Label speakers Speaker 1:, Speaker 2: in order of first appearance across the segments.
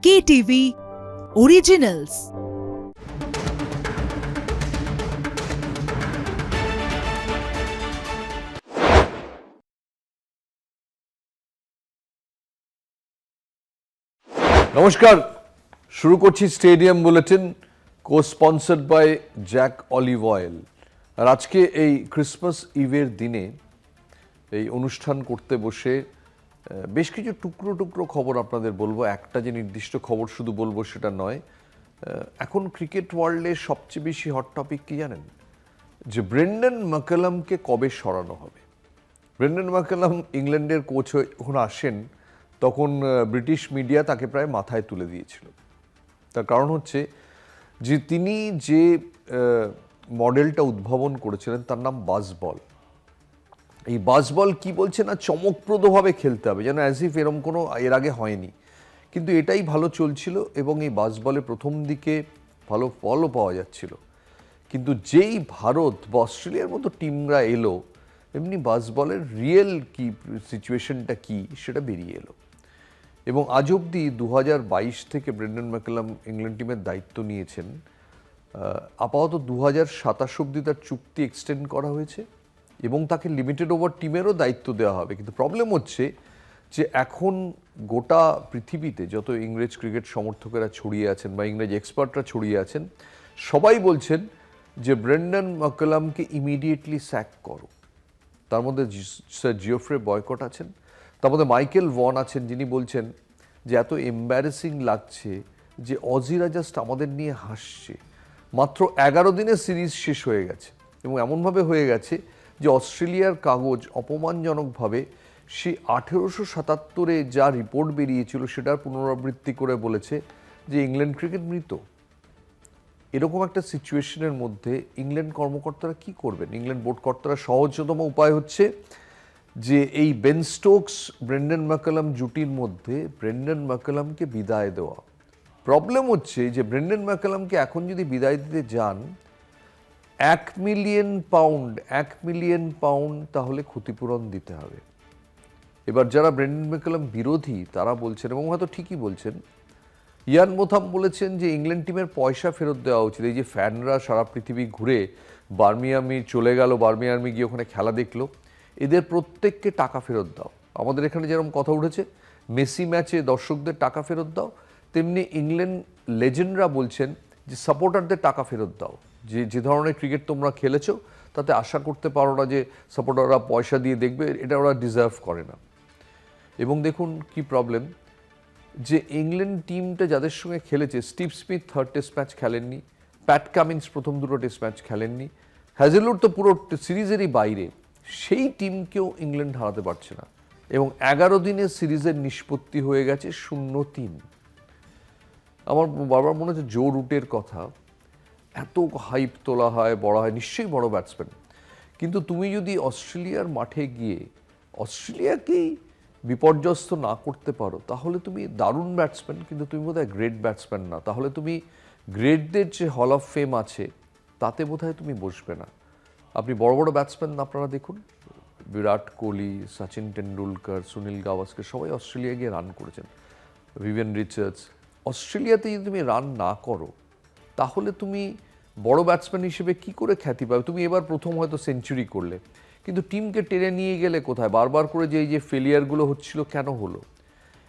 Speaker 1: KTV Originals।
Speaker 2: নমস্কার, শুরু করছি stadium bulletin, co sponsored by Jack olive oil. আর আজকে এই ক্রিসমাস ইভের দিনে এই অনুষ্ঠান করতে বসে বেশ কিছু টুকরো টুকরো খবর আপনাদের বলবো। একটা যে নির্দিষ্ট খবর শুধু বলবো সেটা নয়। এখন ক্রিকেট ওয়ার্ল্ডে সবচেয়ে বেশি হট টপিক কি জানেন? যে ব্রেন্ডন ম্যাকালামকে কবে সরানো হবে। ব্রেন্ডন ম্যাকালাম ইংল্যান্ডের কোচ হয়ে যখন আসেন তখন ব্রিটিশ মিডিয়া তাকে প্রায় মাথায় তুলে দিয়েছিল। তার কারণ হচ্ছে যে তিনি যে মডেলটা উদ্ভাবন করেছিলেন তার নাম বাসবল। এই বাসবল কি বলছে না, চমকপ্রদভাবে খেলতে হবে, যেন অ্যাজ ইফ এরম কোনো এর আগে হয়নি। কিন্তু এটাই ভালো চলছিল এবং এই বাসবলে প্রথম দিকে ভালো ফলও পাওয়া যাচ্ছিল। কিন্তু যেই ভারত বা অস্ট্রেলিয়ার মতো টিমরা এলো, এমনি বাসবলের রিয়েল কি সিচুয়েশনটা কি সেটা বেরিয়ে এলো। এবং আজ অবধি 2022 থেকে ব্রেন্ডন ম্যাকালাম ইংল্যান্ড টিমের দায়িত্ব নিয়েছেন। আপাতত 2027 অবধি তার চুক্তি এক্সটেন্ড করা হয়েছে এবং তাকে লিমিটেড ওভার টিমেরও দায়িত্ব দেওয়া হবে। কিন্তু প্রবলেম হচ্ছে যে এখন গোটা পৃথিবীতে যত ইংরেজ ক্রিকেট সমর্থকেরা ছড়িয়ে আছেন বা ইংরেজ এক্সপার্টরা ছড়িয়ে আছেন, সবাই বলছেন যে ব্রেন্ডন ম্যাকালামকে ইমিডিয়েটলি স্যাক করো। তার মধ্যে স্যার জিওফ্রে বয়কট আছেন, তার মধ্যে মাইকেল ভন আছেন, যিনি বলছেন যে এত এম্বারেসিং লাগছে যে অজিরা জাস্ট আমাদের নিয়ে হাসছে। মাত্র 11 দিনে সিরিজ শেষ হয়ে গেছে এবং এমনভাবে হয়ে গেছে যে অস্ট্রেলিয়ার কাগজ অপমানজনকভাবে সেই 1877-এ যা রিপোর্ট বেরিয়েছিল সেটার পুনরাবৃত্তি করে বলেছে যে ইংল্যান্ড ক্রিকেট মৃত। এরকম একটা সিচুয়েশনের মধ্যে ইংল্যান্ড কর্মকর্তারা কি করবেন? ইংল্যান্ড বোর্ড কর্তারা সহজতম উপায় হচ্ছে যে এই বেন স্টোকস ব্রেন্ডন ম্যাকালাম জুটির মধ্যে ব্রেন্ডন ম্যাকালামকে বিদায় দেওয়া। প্রবলেম হচ্ছে যে ব্রেন্ডন ম্যাকালামকে এখন যদি বিদায় দিতে যান, £1 মিলিয়ন তাহলে ক্ষতিপূরণ দিতে হবে। এবার যারা ব্রেন্ডন ম্যাকালাম বিরোধী তারা বলছেন, এবং হয়তো ঠিকই বলছেন, ইয়ান মোথাম বলেছেন যে ইংল্যান্ড টিমের পয়সা ফেরত দেওয়া উচিত। এই যে ফ্যানরা সারা পৃথিবী ঘুরে বার্মিংহামে চলে গেল, বার্মিংহামে গিয়ে ওখানে খেলা দেখলো, এদের প্রত্যেককে টাকা ফেরত দাও। আমাদের এখানে যেরকম কথা উঠেছে মেসি ম্যাচে দর্শকদের টাকা ফেরত দাও, তেমনি ইংল্যান্ড লেজেন্ডরা বলছেন যে সাপোর্টারদের টাকা ফেরত দাও। যে ধরনের ক্রিকেট তোমরা খেলেছো তাতে আশা করতে পারো না যে সাপোর্টাররা পয়সা দিয়ে দেখবে, এটা ওরা ডিজার্ভ করে না। এবং দেখুন কি প্রবলেম, যে ইংল্যান্ড টিমটা যাদের সঙ্গে খেলেছে, Steve Smith third test match খেলেননি, প্যাট কামিন্স প্রথম দুটো টেস্ট ম্যাচ খেলেননি, হ্যাজেলউড তো পুরো সিরিজেরই বাইরে, সেই টিমকেও ইংল্যান্ড হারাতে পারছে না। এবং 11 দিনে সিরিজের নিষ্পত্তি হয়ে গেছে 0-3। আমার বারবার মনে হচ্ছে জো রুটের কথা, এত হাইপ তোলা হয়, বড় হয়, নিশ্চয়ই বড় ব্যাটসম্যান, কিন্তু তুমি যদি অস্ট্রেলিয়ার মাঠে গিয়ে অস্ট্রেলিয়াকেই বিপর্যস্ত না করতে পারো তাহলে তুমি দারুণ ব্যাটসম্যান, কিন্তু তুমি বোধহয় গ্রেট ব্যাটসম্যান না। তাহলে তুমি গ্রেটদের যে হল অফ ফেম আছে তাতে বোধহয় তুমি বসবে না। আপনি বড় বড় ব্যাটসম্যান আপনারা দেখুন, বিরাট কোহলি, সচিন টেন্ডুলকার, সুনীল গাভাস্কর সবাই অস্ট্রেলিয়া গিয়ে রান করেছেন, ভিভিয়ান রিচার্ডস। অস্ট্রেলিয়াতে যদি তুমি রান না করো তাহলে তুমি বড় ব্যাটসম্যান হিসেবে কি করে খ্যাতি পাবে? তুমি এবার প্রথম হয়তো সেঞ্চুরি করলে, কিন্তু টিমকে টেনে নিয়ে গেলে কোথায়? বারবার করে যে এই যে ফেলিয়ারগুলো হচ্ছিল কেন হলো?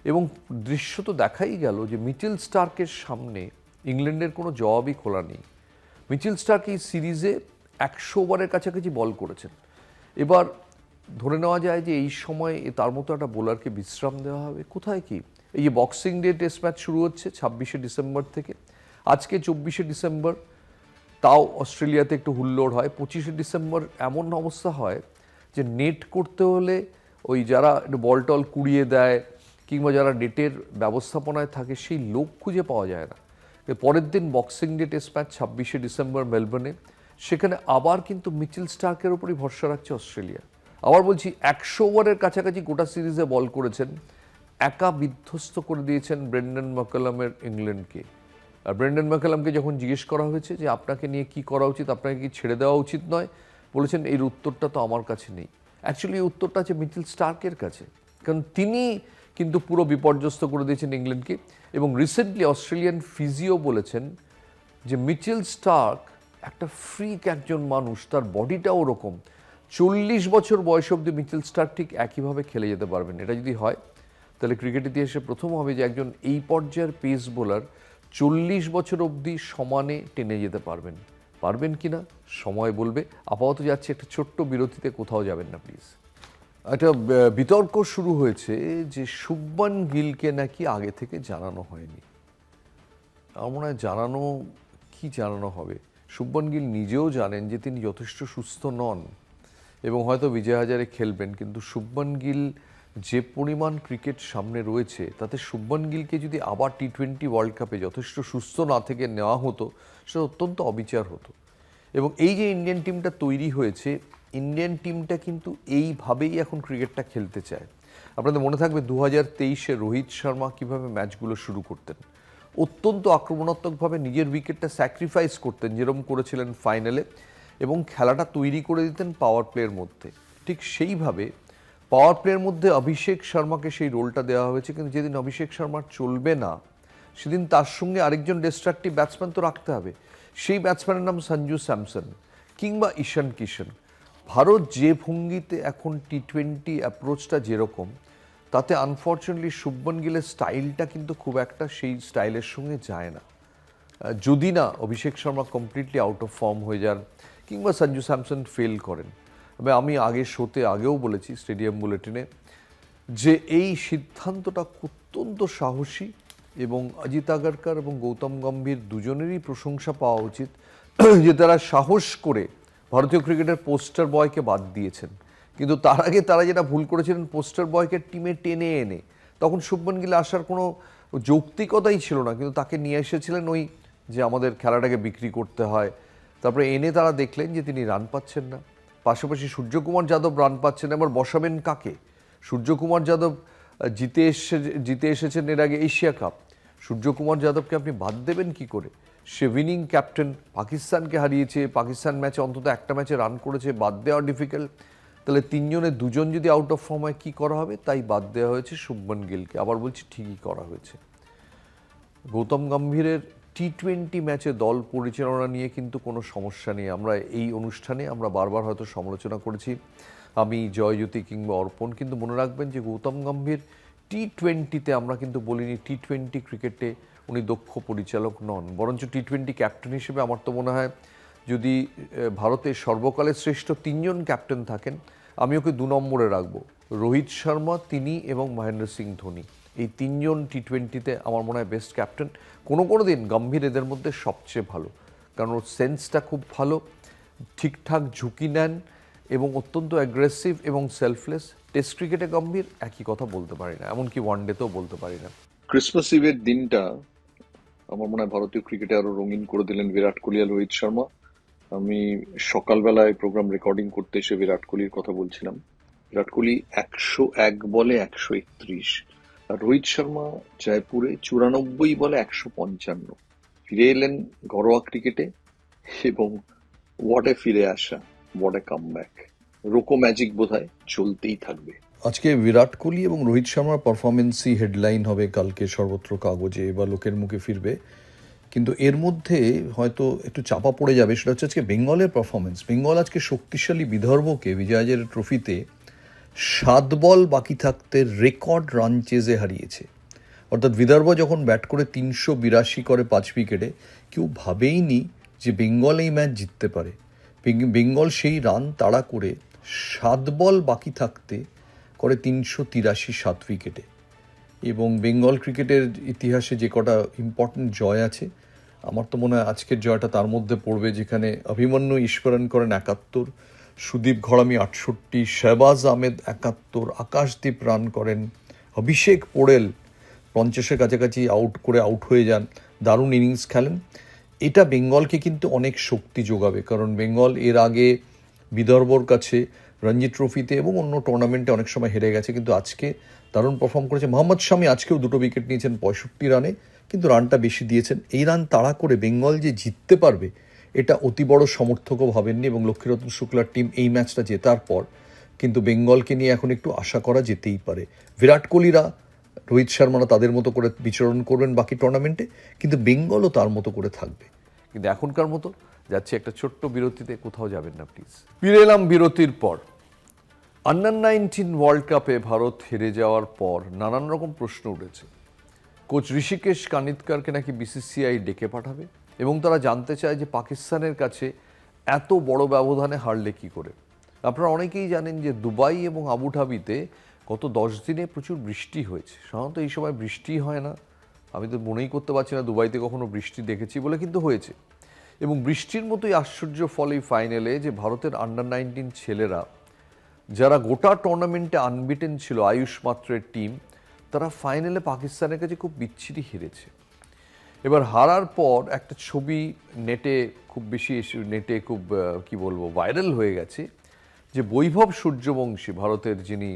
Speaker 2: এবং দৃশ্য তো দেখাই গেল যে মিচেল স্টার্কের সামনে ইংল্যান্ডের কোনো জবাবই খোলা নেই। মিচেল স্টার্ক এই সিরিজে 100 ওভারের কাছাকাছি বল করেছেন। এবার ধরে নেওয়া যায় যে এই সময় তার মতো একটা বোলারকে বিশ্রাম দেওয়া হবে? কোথায় কি? এই যে বক্সিং ডে টেস্ট ম্যাচ শুরু হচ্ছে 26শে ডিসেম্বর থেকে, আজকে 24শে ডিসেম্বর, তাও অস্ট্রেলিয়াতে একটু হুল্লোড় হয়। 25শে ডিসেম্বর এমন অবস্থা হয় যে নেট করতে হলে ওই যারা একটু বল টল কুড়িয়ে দেয় কিংবা যারা নেটের ব্যবস্থাপনায় থাকে সেই লোক খুঁজে পাওয়া যায় না। পরের দিন বক্সিং ডে টেস্ট ম্যাচ 26শে ডিসেম্বর মেলবোর্নে, সেখানে আবার কিন্তু মিচেল স্টার্কের উপরই ভরসা রাখছে অস্ট্রেলিয়া। আবার বলছি 100 ওভারের কাছাকাছি গোটা সিরিজে বল করেছেন, একা বিধ্বস্ত করে দিয়েছেন ব্রেন্ডন ম্যাকালামের ইংল্যান্ডকে। আর ব্রেন্ডন ম্যাকালামকে যখন জিজ্ঞেস করা হয়েছে যে আপনাকে নিয়ে কি করা উচিত, আপনাকে কি ছেড়ে দেওয়া উচিত নয়, বলেছেন এর উত্তরটা তো আমার কাছে নেই। অ্যাকচুয়ালি এই উত্তরটা আছে মিচেল স্টার্কের কাছে, কারণ তিনি কিন্তু পুরো বিপর্যস্ত করে দিয়েছেন ইংল্যান্ডকে। এবং রিসেন্টলি অস্ট্রেলিয়ান ফিজিও বলেছেন যে মিচেল স্টার্ক একটা ফ্রিক একজন মানুষ, তার বডিটাও ওরকম, 40 বছর বয়স অবধি মিচেল স্টার্ক ঠিক একইভাবে খেলে যেতে পারবেন। এটা যদি হয় তাহলে ক্রিকেট ইতিহাসে প্রথম হবে যে একজন এই পর্যায়ের পেস বোলার 40 বছর অবধি সমানে টেনে যেতে পারবেন কি না সময় বলবে। আপাতত যাচ্ছে একটা ছোট্ট বিরতিতে, কোথাও যাবেন না প্লিজ। একটা বিতর্ক শুরু হয়েছে যে শুভমান গিলকে নাকি আগে থেকে জানানো হয়নি। আমার মনে হয় জানানো হবে। শুভমান গিল নিজেও জানেন যে তিনি যথেষ্ট সুস্থ নন এবং হয়তো বিজয় হাজারে খেলবেন, কিন্তু শুভমান গিল যে পরিমাণ ক্রিকেট সামনে রয়েছে তাতে শুভমান গিলকে যদি আবার টি-20 ওয়ার্ল্ড কাপে যথেষ্ট সুস্থ না থেকে নেওয়া হতো সেটা অত্যন্ত অবিচার হতো। এবং এই যে ইন্ডিয়ান টিমটা তৈরি হয়েছে, ইন্ডিয়ান টিমটা কিন্তু এইভাবেই এখন ক্রিকেটটা খেলতে চায়। আপনাদের মনে থাকবে 2023-এ রোহিত শর্মা কীভাবে ম্যাচগুলো শুরু করতেন, অত্যন্ত আক্রমণাত্মকভাবে নিজের উইকেটটা স্যাক্রিফাইস করতেন, যেরকম করেছিলেন ফাইনালে, এবং খেলাটা তৈরি করে দিতেন পাওয়ার প্লের মধ্যে। ঠিক সেইভাবে পাওয়ার প্লের মধ্যে অভিষেক শর্মাকে সেই রোলটা দেওয়া হয়েছে, কিন্তু যেদিন অভিষেক শর্মার চলবে না সেদিন তার সঙ্গে আরেকজন ডিস্ট্রাকটিভ ব্যাটসম্যান তো রাখতে হবে। সেই ব্যাটসম্যানের নাম সঞ্জু স্যামসন কিংবা ঈশান কিশন। ভারত যে ভঙ্গিতে এখন টি-20 অ্যাপ্রোচটা যেরকম, তাতে আনফর্চুনেটলি শুভমান গিলের স্টাইলটা কিন্তু খুব একটা সেই স্টাইলের সঙ্গে যায় না। যদি না Abhishek Sharma completely out of form হয়ে যান কিংবা সঞ্জু স্যামসন ফেল করেন। তবে আমি আগেও বলেছি স্টেডিয়াম বুলেটিনে যে এই সিদ্ধান্তটা অত্যন্ত সাহসী এবং অজিত আগারকার এবং গৌতম গম্ভীর দুজনেরই প্রশংসা পাওয়া উচিত যে তারা সাহস করে ভারতীয় ক্রিকেটের পোস্টার বয়কে বাদ দিয়েছেন। কিন্তু তার আগে তারা যেটা ভুল করেছিলেন, পোস্টার বয়কে টিমে টেনে এনে, তখন শুভমান গিল আসার কোনো যৌক্তিকতাই ছিল না, কিন্তু তাকে নিয়ে এসেছিলেন ওই যে আমাদের খেলাটাকে বিক্রি করতে হয়। তারপরে এনে তারা দেখলেন যে তিনি রান পাচ্ছেন না, পাশাপাশি সূর্যকুমার যাদব রান পাচ্ছেন না, এবার বসাবেন কাকে? সূর্যকুমার যাদব জিতে এসেছেন এর আগে এশিয়া কাপ। সূর্যকুমার যাদবকে আপনি বাদ দেবেন কি করে? সে উইনিং ক্যাপ্টেন, পাকিস্তানকে হারিয়েছে, পাকিস্তান ম্যাচে অন্তত একটা ম্যাচে রান করেছে, বাদ দেওয়া ডিফিকাল্ট। তাহলে তিনজনের দুজন যদি আউট অফ ফর্ম হয় কী করা হবে? তাই বাদ দেওয়া হয়েছে শুভমান গিলকে। আবার বলছি, ঠিকই করা হয়েছে। গৌতম গম্ভীরের টি-20 ম্যাচে দল পরিচালনা নিয়ে কিন্তু কোনো সমস্যা নেই। আমরা এই অনুষ্ঠানে বারবার হয়তো সমালোচনা করেছি, আমি, জয়জ্যোতি কিংবা অর্পণ, কিন্তু মনে রাখবেন যে গৌতম গম্ভীর টি-20-তে আমরা কিন্তু বলিনি টি-20 ক্রিকেটে উনি দক্ষ পরিচালক নন, বরঞ্চ টি-20 ক্যাপ্টেন হিসেবে আমার তো মনে হয় যদি ভারতের সর্বকালের শ্রেষ্ঠ 3 জন ক্যাপ্টেন থাকেন, আমি ওকে 2 নম্বরে রাখবো। রোহিত শর্মা, তিনি এবং মহেন্দ্র সিং ধোনি, এই 3 জন টি-20-তে আমার মনে হয় বেস্ট ক্যাপ্টেন। কোনো দিন গম্ভীর এদের মধ্যে সবচেয়ে ভালো, কারণ ওর সেন্সটা খুব ভালো, ঠিকঠাক ঝুঁকি নেন এবং অত্যন্ত অ্যাগ্রেসিভ এবং সেলফলেস। টেস্ট ক্রিকেটে গম্ভীর একই কথা বলতে পারি না, এমনকি ওয়ানডেতেও বলতে পারি না।
Speaker 3: ক্রিসমাস ইভের দিনটা আমার মনে হয় ভারতীয় ক্রিকেটে আরো রঙিন করে দিলেন বিরাট কোহলি আর রোহিত শর্মা। আমি সকালবেলায় প্রোগ্রাম রেকর্ডিং করতে এসে বিরাট কোহলির কথা বলছিলাম। বিরাট কোহলি 101 বলে 131, আর রোহিত শর্মা জয়পুরে 94 বলে 155 ফিরে এলেন ঘরোয়া ক্রিকেটে, এবং ওয়াটে ফিরে আসা, ওয়াটে কামব্যাক। রোকো ম্যাজিক বোধহয় চলতেই থাকবে।
Speaker 4: আজকে বিরাট কোহলি এবং রোহিত শর্মার পারফরমেন্সই হেডলাইন হবে কালকে সর্বত্র কাগজে বা লোকের মুখে ফিরবে। কিন্তু এর মধ্যে হয়তো একটু চাপা পড়ে যাবে, সেটা হচ্ছে আজকে বেঙ্গলের পারফরমেন্স। বেঙ্গল আজকে শক্তিশালী বিদর্ভকে বিজয় হাজারে ট্রফিতে 7 বল বাকি থাকতে রেকর্ড রান চেজে হারিয়েছে। অর্থাৎ বিদর্ভ যখন ব্যাট করে 382 করে 5 উইকেটে, কেউ ভাবেইনি যে বেঙ্গল এই ম্যাচ জিততে পারে। বেঙ্গল সেই রান তাড়া করে 7 বল বাকি থাকতে করে 383 7 উইকেটে। এবং বেঙ্গল ক্রিকেটের ইতিহাসে যে কটা ইম্পর্টেন্ট জয় আছে, আমার তো মনে হয় আজকের জয়টা তার মধ্যে পড়বে, যেখানে অভিমন্যু ঈশ্বরন করেন 71, সুদীপ ঘরামি 68, শেহবাজ আহমেদ 71, আকাশদীপ রান করেন, অভিষেক পোড়েল 50-এর কাছাকাছি আউট হয়ে যান, দারুণ ইনিংস খেলেন। এটা বেঙ্গলকে কিন্তু অনেক শক্তি যোগাবে, কারণ বেঙ্গল এর আগে বিদর্ভর কাছে রঞ্জি ট্রফিতে এবং অন্য টুর্নামেন্টে অনেক সময় হেরে গেছে, কিন্তু আজকে দারুণ পারফর্ম করেছে। মোহাম্মদ শামি আজকেও 2 উইকেট নিয়েছেন 65 রানে, কিন্তু রানটা বেশি দিয়েছেন। এই রান তাড়া করে বেঙ্গল যে জিততে পারবে এটা অতি বড় সমর্থকও ভাবেননি, এবং লক্ষ্মীরত্ন শুক্লার টিম এই ম্যাচটা জেতার পর কিন্তু বেঙ্গলকে নিয়ে এখন একটু আশা করা যেতেই পারে। বিরাট কোহলিরা রোহিত শর্মারা তাদের মতো করে বিচরণ করবেন বাকি টুর্নামেন্টে, কিন্তু বেঙ্গলও তার মতো করে থাকবে।
Speaker 2: কিন্তু এখনকার মতো যাচ্ছে একটা ছোট্ট বিরতিতে, কোথাও যাবেন না প্লিজ। ফিরে এলাম বিরতির পর। আন্ডার-19 ওয়ার্ল্ড কাপে ভারত হেরে যাওয়ার পর নানান রকম প্রশ্ন উঠেছে। কোচ ঋষিকেশ কানিতকারকে নাকি বিসিসিআই ডেকে পাঠাবে, এবং তারা জানতে চায় যে পাকিস্তানের কাছে এত বড় ব্যবধানে হারলে কি করে। আপনারা অনেকেই জানেন যে দুবাই এবং আবুধাবিতে গত 10 দিনে প্রচুর বৃষ্টি হয়েছে। সাধারণত এই সময় বৃষ্টি হয় না, আমি তো মনেই করতে পারছি না দুবাইতে কখনো বৃষ্টি দেখেছি বলে, কিন্তু হয়েছে। এবং বৃষ্টির মতোই আশ্চর্য ফল এই ফাইনালে যে ভারতের আন্ডার-19 ছেলেরা, যারা গোটা টুর্নামেন্টে আনবিটেন ছিল, আয়ুষ মাত্রের টিম, তারা ফাইনালে পাকিস্তানের কাছে খুব বিচ্ছিরি হেরেছে। এবার হারার পর একটা ছবি নেটে খুব বেশি নেটে খুব কি বলবো ভাইরাল হয়ে গেছে, যে বৈভব সূর্যবংশী, ভারতের যিনি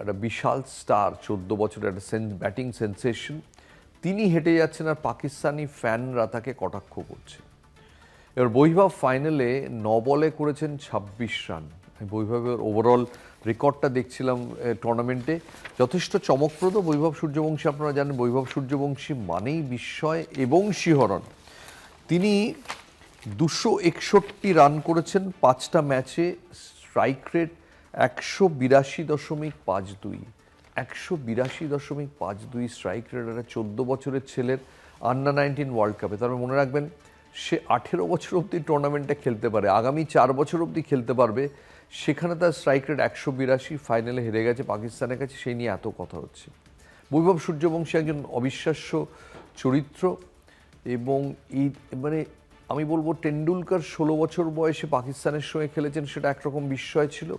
Speaker 2: একটা বিশাল স্টার, 14 বছরের একটা ব্যাটিং সেন্সেশন, তিনি হেঁটে যাচ্ছেন আর পাকিস্তানি ফ্যানরা তাকে কটাক্ষ করছে। এবার বৈভব ফাইনালে 9 বলে করেছেন 26 রান। বৈভবের ওভারঅল রেকর্ডটা দেখছিলাম টুর্নামেন্টে, যথেষ্ট চমকপ্রদ। বৈভব সূর্যবংশী, আপনারা জানেন বৈভব সূর্যবংশী মানেই বিস্ময় এবং শিহরণ। তিনি 261 রান করেছেন 5টা ম্যাচে, স্ট্রাইক রেট 182.52, 182.52 স্ট্রাইক রেট একটা 14 বছরের ছেলের আন্ডার-19 ওয়ার্ল্ড কাপে। তারপরে মনে রাখবেন সে 18 বছর অবধি টুর্নামেন্টে খেলতে পারে, আগামী 4 বছর অবধি খেলতে পারবে। সেখানে তার স্ট্রাইক রেট 182, ফাইনালে হেরে গেছে পাকিস্তানের কাছে, সেই নিয়ে এত কথা হচ্ছে। বৈভব সূর্যবংশী একজন অবিশ্বাস্য চরিত্র, এবং এই মানে আমি বলবো টেন্ডুলকার 16 বছর বয়সে পাকিস্তানের সঙ্গে খেলেছেন, সেটা একরকম বিস্ময় ছিল।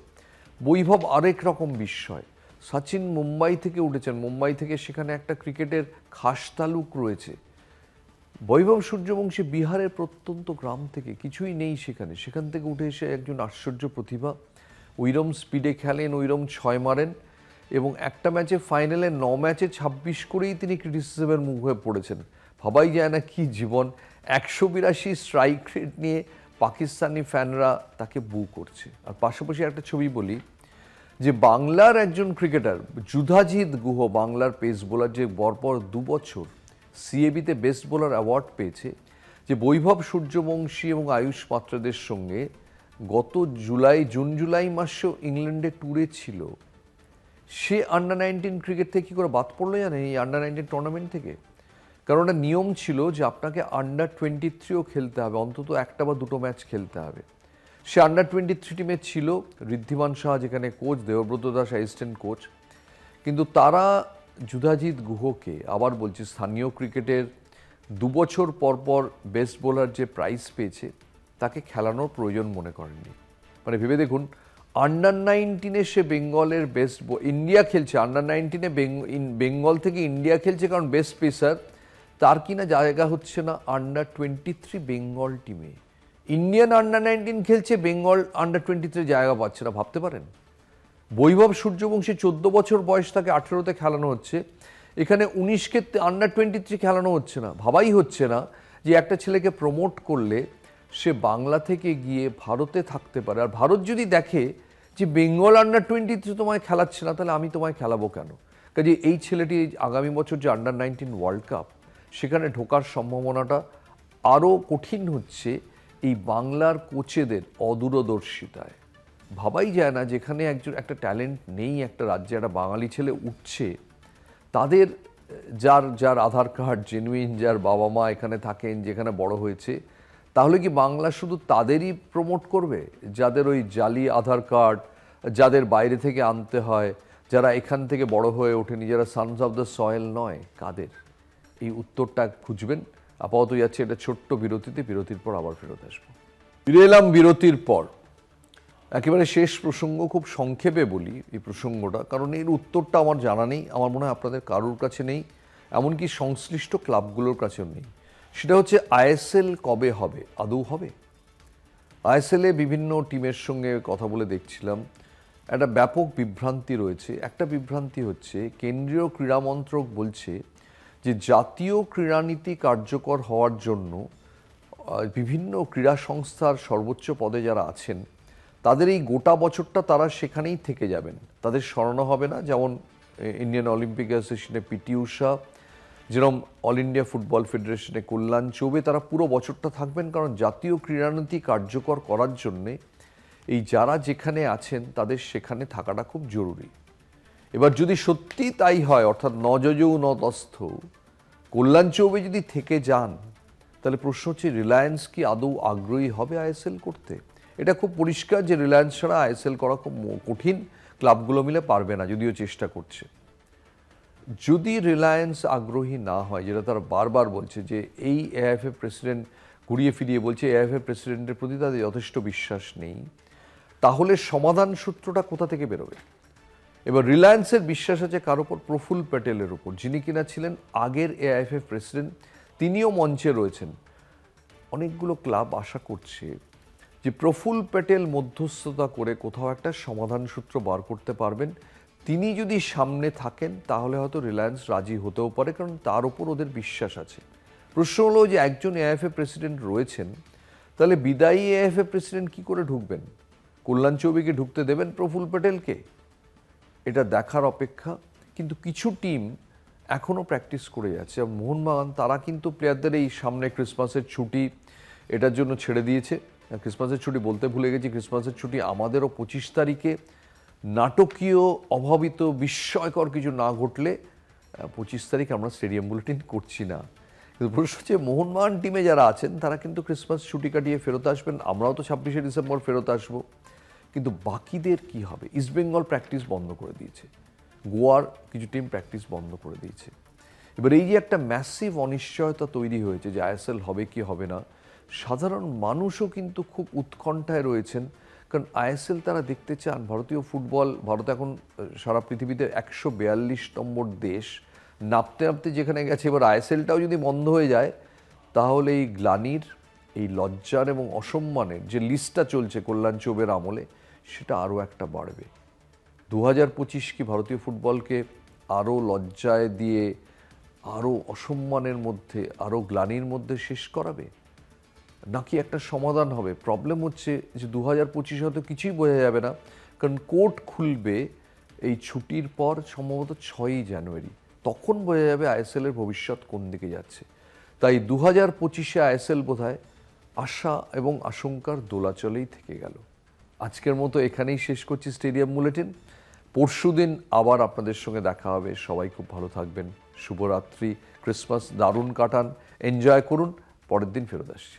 Speaker 2: বৈভব আরেক রকম বিস্ময়। সচিন মুম্বাই থেকে উঠেছেন, মুম্বাই থেকে সেখানে একটা ক্রিকেটের খাস তালুক রয়েছে। বৈভব সূর্যবংশী বিহারের প্রত্যন্ত গ্রাম থেকে, কিছুই নেই সেখানে, সেখান থেকে উঠে এসে একজন আশ্চর্য প্রতিভা। ওইরম স্পিডে খেলেন, ওইরম 6 মারেন, এবং একটা ম্যাচে ফাইনালে 9 ম্যাচে 26 করেই তিনি ক্রিটিসিজমের মুখে পড়েছেন। ভাবাই যায় না কি জীবন। 182 স্ট্রাইক রেট নিয়ে পাকিস্তানি ফ্যানরা তাকে বু করছে। আর পাশাপাশি একটা ছবি বলি, যে বাংলার একজন ক্রিকেটার যুধাজিৎ গুহ, বাংলার পেস বোলার, যে পরপর 2 বছর সিএবিতে বেস্ট বোলার অ্যাওয়ার্ড পেয়েছে, যে বৈভব সূর্যবংশী এবং আয়ুষ মাত্রাদের সঙ্গে গত জুন জুলাই মাসেও ইংল্যান্ডে ট্যুরে ছিল। সে আন্ডার-19 ক্রিকেট থেকে কী করে বাদ পড়লো জানেন, এই আন্ডার-19 টুর্নামেন্ট থেকে? কারণ একটা নিয়ম ছিল যে আপনাকে আন্ডার-23ও খেলতে হবে, অন্তত একটা বা দুটো ম্যাচ খেলতে হবে। সে আন্ডার-23 টিমে ছিল, ঋদ্ধিমান সাহা যেখানে coach, Debabrata Das assistant coach, কিন্তু তারা যুধাজিৎ গুহকে, আবার বলছি স্থানীয় ক্রিকেটের 2 বছর পর পর বেস্ট বোলার যে প্রাইজ পেয়েছে, তাকে খেলানোর প্রয়োজন মনে করেননি। মানে ভেবে দেখুন, আন্ডার-19 সে বেঙ্গলের বেস্ট, ইন্ডিয়া খেলছে আন্ডার-19 বেঙ্গল থেকে ইন্ডিয়া খেলছে, কারণ বেস্ট পেসার তার কিনা জায়গা হচ্ছে না আন্ডার-23 বেঙ্গল টিমে। ইন্ডিয়ান আন্ডার-19 খেলছে, বেঙ্গল আন্ডার-23 জায়গা পাচ্ছে না, ভাবতে পারেন? বৈভব সূর্যবংশী 14 বছর বয়স, তাকে 18তে খেলানো হচ্ছে, এখানে 19কে আন্ডার-23 খেলানো হচ্ছে না। ভাবাই হচ্ছে না যে একটা ছেলেকে প্রমোট করলে সে বাংলা থেকে গিয়ে ভারতে থাকতে পারে, আর ভারত যদি দেখে যে বেঙ্গল আন্ডার-23 তোমায় খেলাচ্ছে না, তাহলে আমি তোমায় খেলাবো কেন? কাজে এই ছেলেটি আগামী বছর যে আন্ডার-19 ওয়ার্ল্ড কাপ, সেখানে ঢোকার সম্ভাবনাটা আরও কঠিন হচ্ছে এই বাংলার কোচেদের অদূরদর্শিতায়। ভাবাই যায় না, যেখানে একটা ট্যালেন্ট নেই একটা রাজ্যে, একটা বাঙালি ছেলে উঠছে, তাদের যার আধার কার্ড জেনুইন, যার বাবা মা এখানে থাকেন, যেখানে বড় হয়েছে, তাহলে কি বাংলা শুধু তাদেরই প্রমোট করবে, যাদের ওই জালি আধার কার্ড, যাদের বাইরে থেকে আনতে হয়, যারা এখান থেকে বড় হয়ে ওঠেনি, যারা সানস অফ দ্য সয়েল নয়? কাদের? এই উত্তরটা খুঁজবেন। আপাতত যাচ্ছে এটা ছোট্ট বিরতিতে, বিরতির পর আবার ফেরত আসবো। ফিরে এলাম বিরতির পর। একেবারে শেষ প্রসঙ্গ, খুব সংক্ষেপে বলি এই প্রসঙ্গটা, কারণ এর উত্তরটা আমার জানা নেই, আমার মনে হয় আপনাদের কারোর কাছে নেই, এমনকি সংশ্লিষ্ট ক্লাবগুলোর কাছেও নেই। সেটা হচ্ছে আইএসএল কবে হবে, আদৌ হবে? আইএসএলে বিভিন্ন টিমের সঙ্গে কথা বলে দেখছিলাম, একটা ব্যাপক বিভ্রান্তি রয়েছে। একটা বিভ্রান্তি হচ্ছে, কেন্দ্রীয় ক্রীড়া মন্ত্রক বলছে যে জাতীয় ক্রীড়ানীতি কার্যকর হওয়ার জন্য বিভিন্ন ক্রীড়া সংস্থার সর্বোচ্চ পদে যারা আছেন, তাদের এই গোটা বছরটা তারা সেখানেই থেকে যাবেন, তাদের সরানো হবে না। যেমন ইন্ডিয়ান অলিম্পিক অ্যাসোসিয়েশনে পিটি ঊষা, যেরকম অল ইন্ডিয়া ফুটবল ফেডারেশনে কল্যাণ চৌবে, তারা পুরো বছরটা থাকবেন, কারণ জাতীয় ক্রীড়ানীতি কার্যকর করার জন্যে এই যারা যেখানে আছেন তাদের সেখানে থাকাটা খুব জরুরি। এবার যদি সত্যি তাই হয়, অর্থাৎ ন যজৌ ন তস্থ, কল্যাণ চৌবে যদি থেকে যান, তাহলে প্রশ্ন হচ্ছে রিলায়েন্স কি আদৌ আগ্রহী হবে আইএসএল করতে? এটা খুব পরিষ্কার যে রিলায়েন্স ছাড়া আইএসএল করা খুব কঠিন, ক্লাবগুলো মিলে পারবে না, যদিও চেষ্টা করছে। যদি রিলায়েন্স আগ্রহী না হয়, যেটা তারা বারবার বলছে যে এই এআইএফএ প্রেসিডেন্ট ঘুরিয়ে ফিরিয়ে বলছে এআইএফএ প্রেসিডেন্টের প্রতি তাদের যথেষ্ট বিশ্বাস নেই, তাহলে সমাধান সূত্রটা কোথা থেকে বেরোবে? এবার রিলায়েন্সের বিশ্বাস আছে কার ওপর? প্রফুল্ল প্যাটেলের ওপর, যিনি কিনা ছিলেন আগের এআইএফএ প্রেসিডেন্ট, তিনিও মঞ্চে রয়েছেন। অনেকগুলো ক্লাব আশা করছে যে প্রফুল্ল প্যাটেল মধ্যস্থতা করে কোথাও একটা সমাধান সূত্র বার করতে পারবেন। তিনি যদি সামনে থাকেন তাহলে হয়তো রিলায়েন্স রাজি হতেও পারে, কারণ তার ওপর ওদের বিশ্বাস আছে। প্রশ্ন হলো যে একজন এআইএফএ প্রেসিডেন্ট রয়েছেন, তাহলে বিদায়ী এআইএফএ প্রেসিডেন্ট কি করে ঢুকবেন? কল্যাণ চৌবেকে ঢুকতে দেবেন প্রফুল্ল প্যাটেলকে? এটা দেখার অপেক্ষা। কিন্তু কিছু টিম এখনও প্র্যাকটিস করে যাচ্ছে। মোহনবাগান তারা কিন্তু প্লেয়ারদের এই সামনে ক্রিসমাসের ছুটি এটার জন্য ছেড়ে দিয়েছে। ক্রিসমাসের ছুটি বলতে ভুলে গেছি, ক্রিসমাসের ছুটি আমাদেরও 25 তারিখে। নাটকীয় অভাবিত বিস্ময়কর কিছু না ঘটলে 25 তারিখ আমরা স্টেডিয়াম বুলেটিন করছি না। কিন্তু প্রশ্ন হচ্ছে মোহনবাগান টিমে যারা আছেন তারা কিন্তু ক্রিসমাস ছুটি কাটিয়ে ফেরত আসবেন, আমরাও তো 26শে ডিসেম্বর ফেরত আসবো। কিন্তু বাকিদের কি হবে? ইস্টবেঙ্গল প্র্যাকটিস বন্ধ করে দিয়েছে, গোয়ার কিছু টিম প্র্যাকটিস বন্ধ করে দিয়েছে। এবার এই যে একটা ম্যাসিভ অনিশ্চয়তা তৈরি হয়েছে যে আইএসএল হবে কি হবে না, সাধারণ মানুষও কিন্তু খুব উৎকণ্ঠায় রয়েছেন। কারণ আইএসএল তারা দেখতে চান। ভারতীয় ফুটবল, ভারত এখন সারা পৃথিবীতে 142 নম্বর দেশ, নাপতে নাপতে যেখানে গেছে, এবার আইএসএলটাও যদি বন্ধ হয়ে যায় তাহলে এই গ্লানির, এই লজ্জার এবং অসম্মানের যে লিস্টটা চলছে কল্যাণ চৌবের আমলে, সেটা আরও একটা বাড়বে। 2025 কি ভারতীয় ফুটবলকে আরও লজ্জায় দিয়ে, আরও অসম্মানের মধ্যে, আরও গ্লানির মধ্যে শেষ করাবে, নাকি একটা সমাধান হবে? প্রবলেম হচ্ছে যে 2025 হয়তো কিছুই বোঝা যাবে না, কারণ কোর্ট খুলবে এই ছুটির পর সম্ভবত 6ই জানুয়ারি। তখন বোঝা যাবে আইএসএলের ভবিষ্যৎ কোন দিকে যাচ্ছে। তাই 2025-এ আইএসএল বোধহয় আশা এবং আশঙ্কার দোলাচলেই থেকে গেল। আজকের মতো এখানেই শেষ করছি স্টেডিয়াম বুলেটিন। পরশুদিন আবার আপনাদের সঙ্গে দেখা হবে। সবাই খুব ভালো থাকবেন। শুভরাত্রি, ক্রিসমাস দারুণ কাটান, এনজয় করুন। পরের দিন ফেরত আসছি।